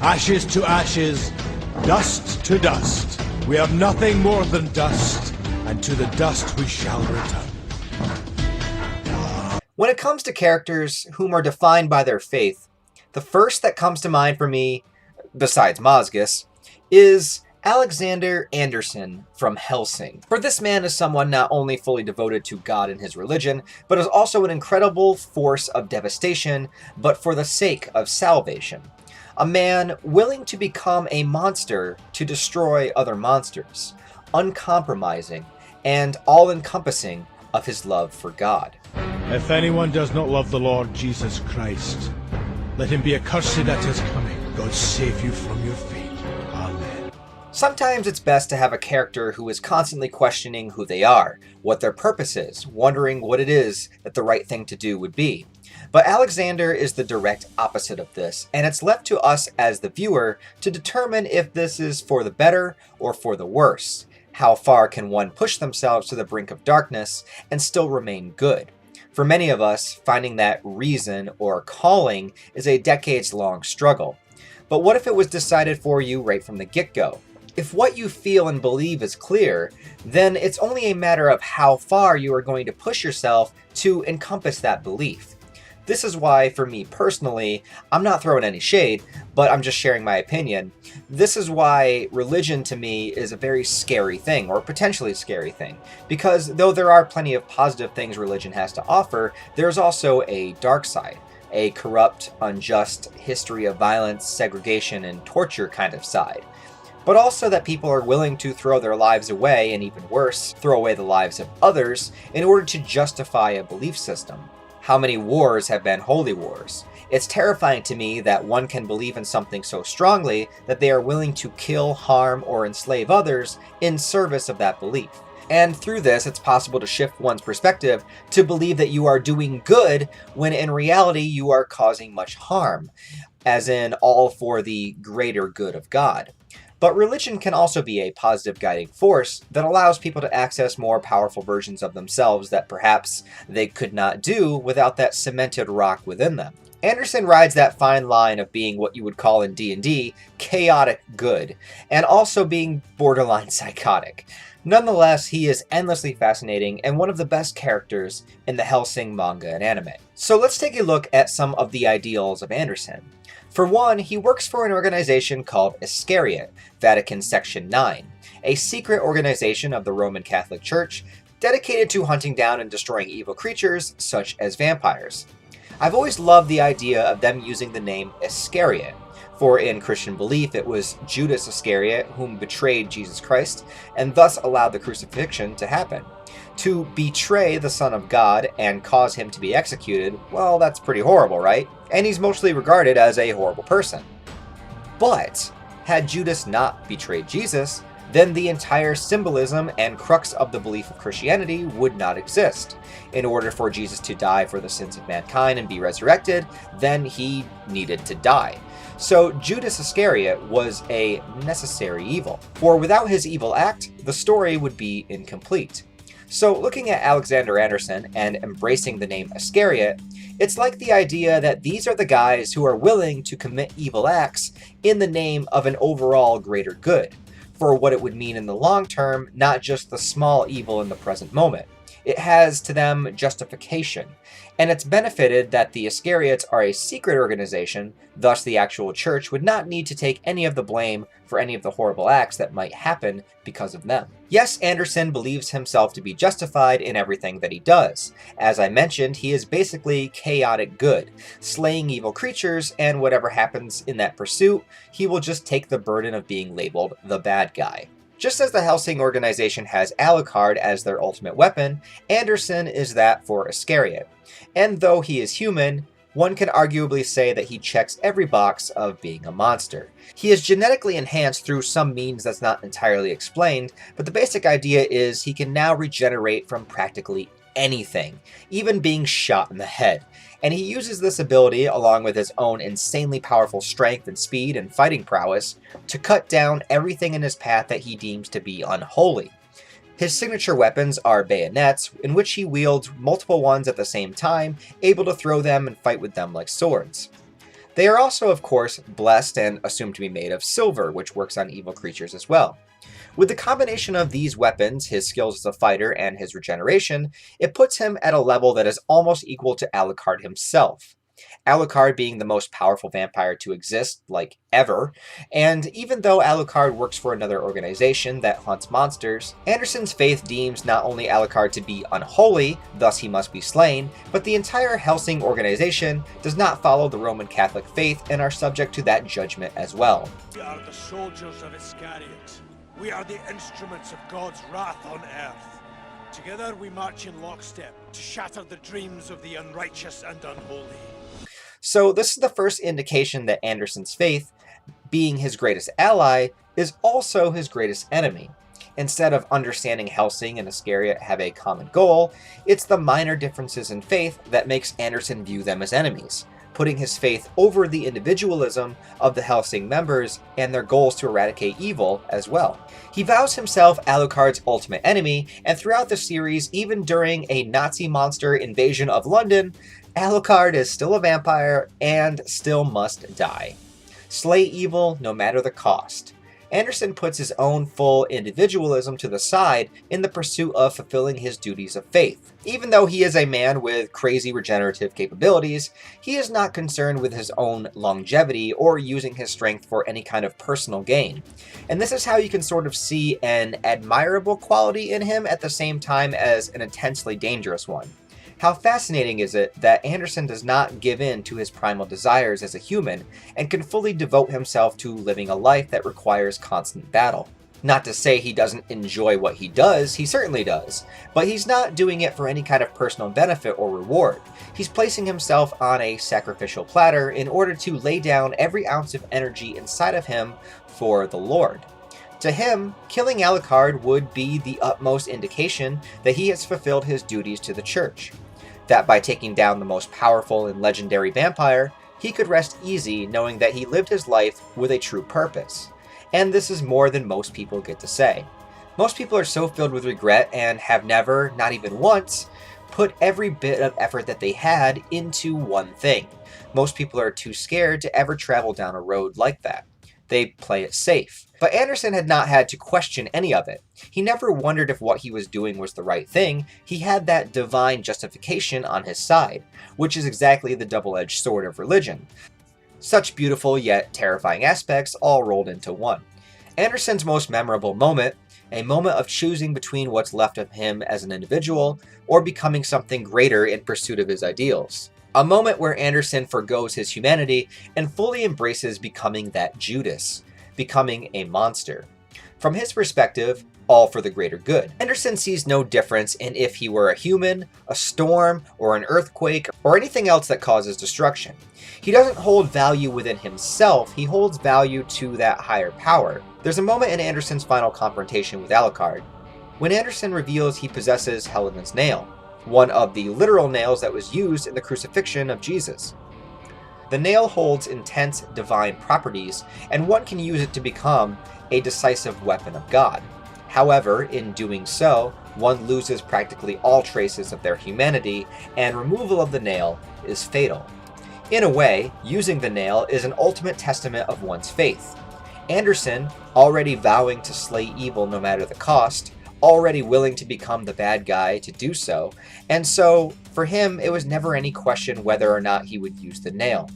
Ashes to ashes, dust to dust. We have nothing more than dust, and to the dust we shall return. When it comes to characters whom are defined by their faith, the first that comes to mind for me, besides Mazgus, is Alexander Anderson from Hellsing. For this man is someone not only fully devoted to God and his religion, but is also an incredible force of devastation, but for the sake of salvation. A man willing to become a monster to destroy other monsters, uncompromising and all-encompassing of his love for God. If anyone does not love the Lord Jesus Christ, let him be accursed at his coming. God save you from your fate. Amen. Sometimes it's best to have a character who is constantly questioning who they are, what their purpose is, wondering what it is that the right thing to do would be. But Alexander is the direct opposite of this, and it's left to us as the viewer to determine if this is for the better or for the worse. How far can one push themselves to the brink of darkness and still remain good? For many of us, finding that reason or calling is a decades-long struggle. But what if it was decided for you right from the get-go? If what you feel and believe is clear, then it's only a matter of how far you are going to push yourself to encompass that belief. This is why, for me personally, I'm not throwing any shade, but I'm just sharing my opinion. This is why religion to me is a very scary thing, or potentially scary thing. Because though there are plenty of positive things religion has to offer, there's also a dark side. A corrupt, unjust history of violence, segregation, and torture kind of side. But also that people are willing to throw their lives away, and even worse, throw away the lives of others, in order to justify a belief system. How many wars have been holy wars? It's terrifying to me that one can believe in something so strongly that they are willing to kill, harm, or enslave others in service of that belief. And through this, it's possible to shift one's perspective to believe that you are doing good when in reality you are causing much harm, as in all for the greater good of God. But religion can also be a positive guiding force that allows people to access more powerful versions of themselves that perhaps they could not do without that cemented rock within them. Anderson rides that fine line of being what you would call in D&D chaotic good, and also being borderline psychotic. Nonetheless, he is endlessly fascinating and one of the best characters in the Hellsing manga and anime. So let's take a look at some of the ideals of Anderson. For one, he works for an organization called Iscariot, Vatican Section 9, a secret organization of the Roman Catholic Church dedicated to hunting down and destroying evil creatures such as vampires. I've always loved the idea of them using the name Iscariot, for in Christian belief it was Judas Iscariot whom betrayed Jesus Christ and thus allowed the crucifixion to happen. To betray the Son of God and cause him to be executed, well, that's pretty horrible, right? And he's mostly regarded as a horrible person. But had Judas not betrayed Jesus, then the entire symbolism and crux of the belief of Christianity would not exist. In order for Jesus to die for the sins of mankind and be resurrected, then he needed to die. So Judas Iscariot was a necessary evil, for without his evil act, the story would be incomplete. So looking at Alexander Anderson and embracing the name Iscariot, it's like the idea that these are the guys who are willing to commit evil acts in the name of an overall greater good, for what it would mean in the long term, not just the small evil in the present moment. It has to them justification, and it's benefited that the Iscariots are a secret organization, thus the actual church would not need to take any of the blame for any of the horrible acts that might happen because of them. Yes, Anderson believes himself to be justified in everything that he does. As I mentioned, he is basically chaotic good, slaying evil creatures, and whatever happens in that pursuit, he will just take the burden of being labeled the bad guy. Just as the Hellsing organization has Alucard as their ultimate weapon, Anderson is that for Iscariot. And though he is human, one can arguably say that he checks every box of being a monster. He is genetically enhanced through some means that's not entirely explained, but the basic idea is he can now regenerate from practically anything, even being shot in the head. And he uses this ability, along with his own insanely powerful strength and speed and fighting prowess, to cut down everything in his path that he deems to be unholy. His signature weapons are bayonets, in which he wields multiple ones at the same time, able to throw them and fight with them like swords. They are also, of course, blessed and assumed to be made of silver, which works on evil creatures as well. With the combination of these weapons, his skills as a fighter, and his regeneration, it puts him at a level that is almost equal to Alucard himself. Alucard being the most powerful vampire to exist, like, ever, and even though Alucard works for another organization that hunts monsters, Anderson's faith deems not only Alucard to be unholy, thus he must be slain, but the entire Hellsing organization does not follow the Roman Catholic faith and are subject to that judgment as well. We are the soldiers of Iscariot. We are the instruments of God's wrath on earth. Together we march in lockstep to shatter the dreams of the unrighteous and unholy. So this is the first indication that Anderson's faith, being his greatest ally, is also his greatest enemy. Instead of understanding Hellsing and Iscariot have a common goal, it's the minor differences in faith that makes Anderson view them as enemies, putting his faith over the individualism of the Hellsing members and their goals to eradicate evil as well. He vows himself Alucard's ultimate enemy, and throughout the series, even during a Nazi monster invasion of London, Alucard is still a vampire and still must die. Slay evil no matter the cost. Anderson puts his own full individualism to the side in the pursuit of fulfilling his duties of faith. Even though he is a man with crazy regenerative capabilities, he is not concerned with his own longevity or using his strength for any kind of personal gain. And this is how you can sort of see an admirable quality in him at the same time as an intensely dangerous one. How fascinating is it that Anderson does not give in to his primal desires as a human and can fully devote himself to living a life that requires constant battle. Not to say he doesn't enjoy what he does, he certainly does, but he's not doing it for any kind of personal benefit or reward. He's placing himself on a sacrificial platter in order to lay down every ounce of energy inside of him for the Lord. To him, killing Alucard would be the utmost indication that he has fulfilled his duties to the Church. That by taking down the most powerful and legendary vampire, he could rest easy knowing that he lived his life with a true purpose. And this is more than most people get to say. Most people are so filled with regret and have never, not even once, put every bit of effort that they had into one thing. Most people are too scared to ever travel down a road like that. They play it safe. But Anderson had not had to question any of it. He never wondered if what he was doing was the right thing. He had that divine justification on his side, which is exactly the double-edged sword of religion. Such beautiful yet terrifying aspects all rolled into one. Anderson's most memorable moment, a moment of choosing between what's left of him as an individual or becoming something greater in pursuit of his ideals. A moment where Anderson forgoes his humanity and fully embraces becoming that Judas, becoming a monster. From his perspective, all for the greater good. Anderson sees no difference in if he were a human, a storm, or an earthquake, or anything else that causes destruction. He doesn't hold value within himself, he holds value to that higher power. There's a moment in Anderson's final confrontation with Alucard, when Anderson reveals he possesses Helena's nail, one of the literal nails that was used in the crucifixion of Jesus. The nail holds intense divine properties, and one can use it to become a decisive weapon of God. However, in doing so, one loses practically all traces of their humanity, and removal of the nail is fatal. In a way, using the nail is an ultimate testament of one's faith. Anderson, already vowing to slay evil no matter the cost, already willing to become the bad guy to do so, and so, for him, it was never any question whether or not he would use the nail.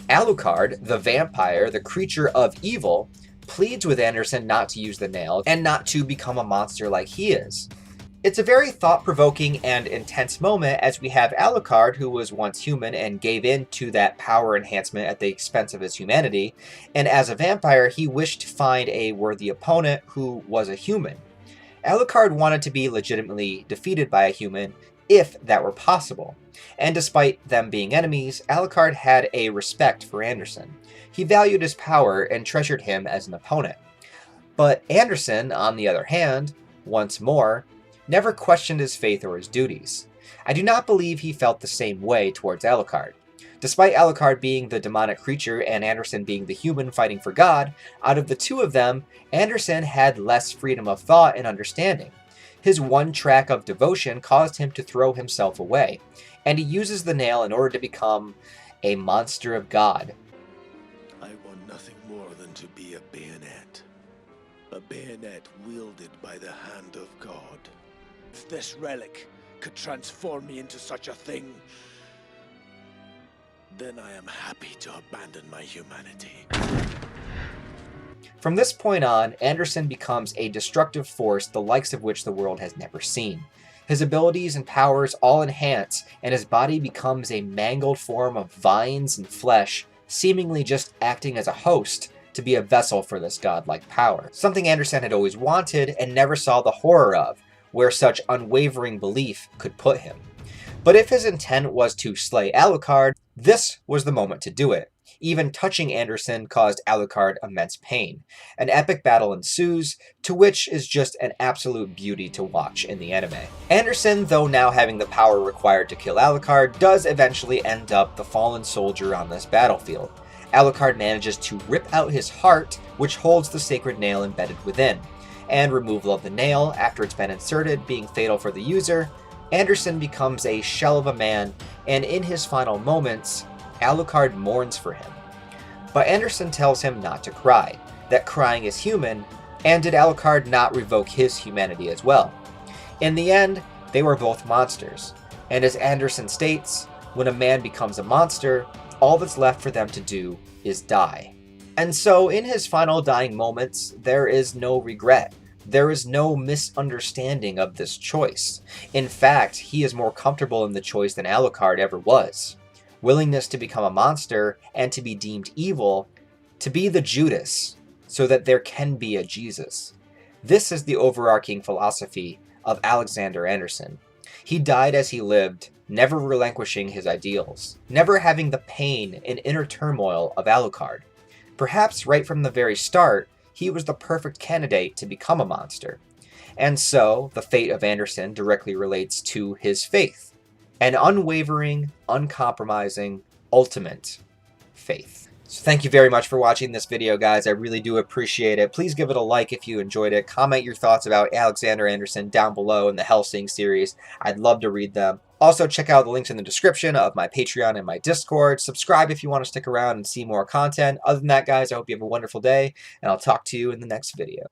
Alucard, the vampire, the creature of evil, pleads with Anderson not to use the nail and not to become a monster like he is. It's a very thought-provoking and intense moment as we have Alucard, who was once human and gave in to that power enhancement at the expense of his humanity, and as a vampire he wished to find a worthy opponent who was a human. Alucard wanted to be legitimately defeated by a human, if that were possible. And despite them being enemies, Alucard had a respect for Anderson. He valued his power and treasured him as an opponent. But Anderson, on the other hand, once more, never questioned his faith or his duties. I do not believe he felt the same way towards Alucard. Despite Alucard being the demonic creature and Anderson being the human fighting for God, out of the two of them, Anderson had less freedom of thought and understanding. His one track of devotion caused him to throw himself away, and he uses the nail in order to become a monster of God. more than to be a bayonet. A bayonet wielded by the hand of God. If this relic could transform me into such a thing, then I am happy to abandon my humanity. From this point on, Anderson becomes a destructive force the likes of which the world has never seen. His abilities and powers all enhance, and his body becomes a mangled form of vines and flesh, seemingly just acting as a host to be a vessel for this godlike power. Something Anderson had always wanted and never saw the horror of, where such unwavering belief could put him. But if his intent was to slay Alucard, this was the moment to do it. Even touching Anderson caused Alucard immense pain. An epic battle ensues, to which is just an absolute beauty to watch in the anime. Anderson, though now having the power required to kill Alucard, does eventually end up the fallen soldier on this battlefield. Alucard manages to rip out his heart, which holds the sacred nail embedded within, and removal of the nail after it's been inserted being fatal for the user, Anderson becomes a shell of a man, and in his final moments, Alucard mourns for him. But Anderson tells him not to cry, that crying is human, and did Alucard not revoke his humanity as well? In the end, they were both monsters, and as Anderson states, when a man becomes a monster, all that's left for them to do is die. And so, in his final dying moments, there is no regret. There is no misunderstanding of this choice. In fact, he is more comfortable in the choice than Alucard ever was. Willingness to become a monster and to be deemed evil, to be the Judas, so that there can be a Jesus. This is the overarching philosophy of Alexander Anderson. He died as he lived, never relinquishing his ideals, never having the pain and inner turmoil of Alucard. Perhaps right from the very start, he was the perfect candidate to become a monster. And so, the fate of Anderson directly relates to his faith. An unwavering, uncompromising, ultimate faith. So thank you very much for watching this video, guys. I really do appreciate it. Please give it a like if you enjoyed it. Comment your thoughts about Alexander Anderson down below in the HELLSING series. I'd love to read them. Also, check out the links in the description of my Patreon and my Discord. Subscribe if you want to stick around and see more content. Other than that, guys, I hope you have a wonderful day, and I'll talk to you in the next video.